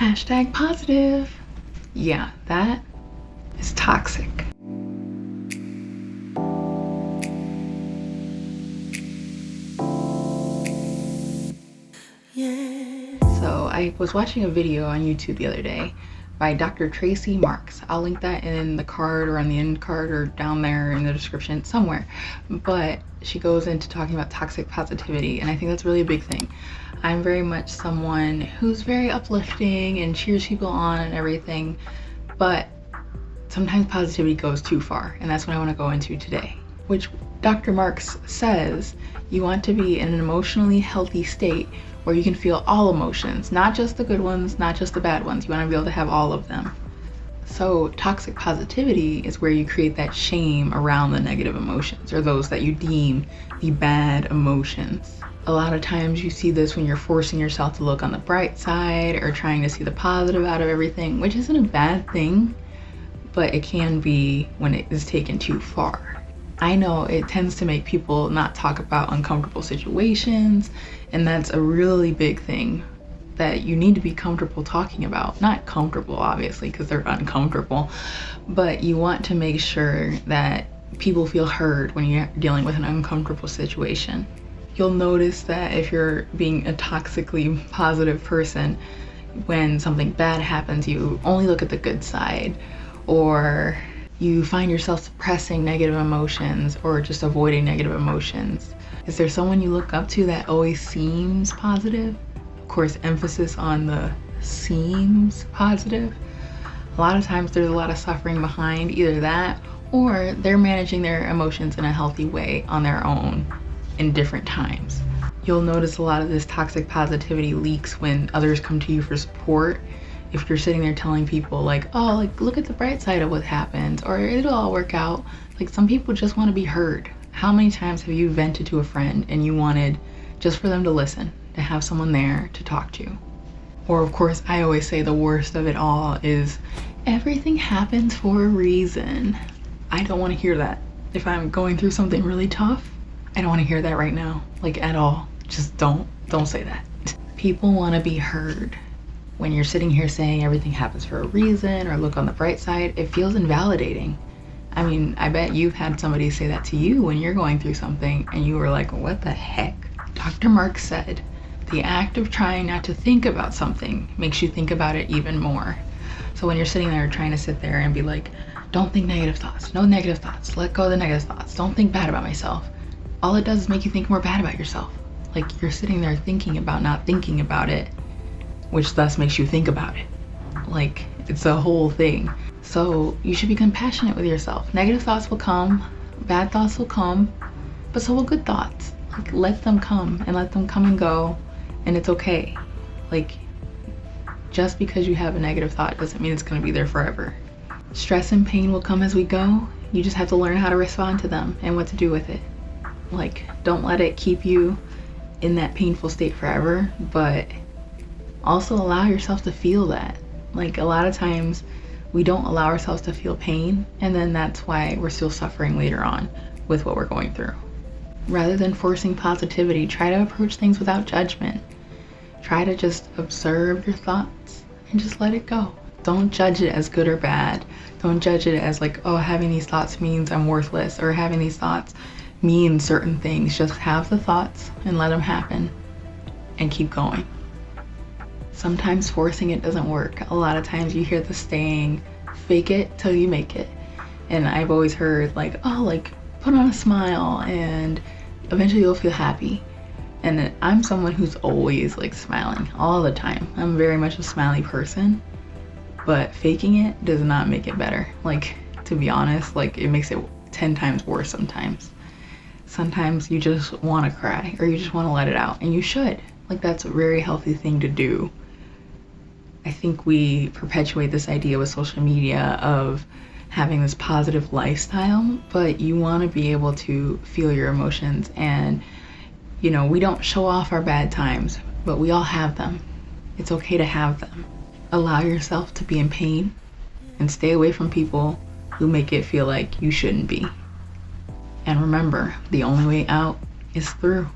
Hashtag positive. Yeah, that is toxic. So I was watching a video on YouTube the other day by Dr. Tracy Marks. I'll link that in the card or on the end card or down there in the description somewhere. But she goes into talking about toxic positivity, and I think that's really a big thing. I'm very much someone who's very uplifting and cheers people on and everything, but sometimes positivity goes too far, and that's what I want to go into today. Which Dr. Marks says you want to be in an emotionally healthy state where you can feel all emotions, not just the good ones, not just the bad ones. You want to be able to have all of them. So toxic positivity is where you create that shame around the negative emotions, or those that you deem the bad emotions. A lot of times you see this when you're forcing yourself to look on the bright side or trying to see the positive out of everything, which isn't a bad thing, but it can be when it is taken too far. I know it tends to make people not talk about uncomfortable situations, and that's a really big thing that you need to be comfortable talking about. Not comfortable, obviously, because they're uncomfortable, but you want to make sure that people feel heard when you're dealing with an uncomfortable situation. You'll notice that if you're being a toxically positive person, when something bad happens, you only look at the good side, or you find yourself suppressing negative emotions or just avoiding negative emotions. Is there someone you look up to that always seems positive? Of course, emphasis on the seems positive. A lot of times there's a lot of suffering behind either that, or they're managing their emotions in a healthy way on their own in different times. You'll notice a lot of this toxic positivity leaks when others come to you for support. If you're sitting there telling people like, oh, like look at the bright side of what happens, or it'll all work out. Like, some people just want to be heard. How many times have you vented to a friend and you wanted just for them to listen, to have someone there to talk to? Or of course, I always say the worst of it all is everything happens for a reason. I don't want to hear that. If I'm going through something really tough, I don't want to hear that right now, like at all. Just don't say that. People want to be heard. When you're sitting here saying everything happens for a reason or look on the bright side, it feels invalidating. I mean, I bet you've had somebody say that to you when you're going through something and you were like, what the heck? Dr. Marks said, the act of trying not to think about something makes you think about it even more. So when you're sitting there trying to sit there and be like, don't think negative thoughts, no negative thoughts, let go of the negative thoughts, don't think bad about myself, all it does is make you think more bad about yourself. Like, you're sitting there thinking about not thinking about it, which thus makes you think about it. Like, it's a whole thing. So you should be compassionate with yourself. Negative thoughts will come, bad thoughts will come, but so will good thoughts. Like, let them come and let them come and go, and it's okay. Like, just because you have a negative thought doesn't mean it's gonna be there forever. Stress and pain will come as we go. You just have to learn how to respond to them and what to do with it. Like, don't let it keep you in that painful state forever, but also allow yourself to feel that. Like, a lot of times we don't allow ourselves to feel pain, and then that's why we're still suffering later on with what we're going through. Rather than forcing positivity, try to approach things without judgment. Try to just observe your thoughts and just let it go. Don't judge it as good or bad. Don't judge it as like, oh, having these thoughts means I'm worthless, or having these thoughts mean certain things. Just have the thoughts and let them happen and keep going. Sometimes forcing it doesn't work. A lot of times you hear the saying, fake it till you make it. And I've always heard like, oh, like put on a smile and eventually you'll feel happy. And I'm someone who's always like smiling all the time. I'm very much a smiley person, but faking it does not make it better. Like, to be honest, like it makes it 10 times worse sometimes. Sometimes you just want to cry or you just want to let it out, and you should. Like, that's a very healthy thing to do. I think we perpetuate this idea with social media of having this positive lifestyle, but you want to be able to feel your emotions. And you know, we don't show off our bad times, but we all have them. It's okay to have them. Allow yourself to be in pain and stay away from people who make it feel like you shouldn't be. And remember, the only way out is through.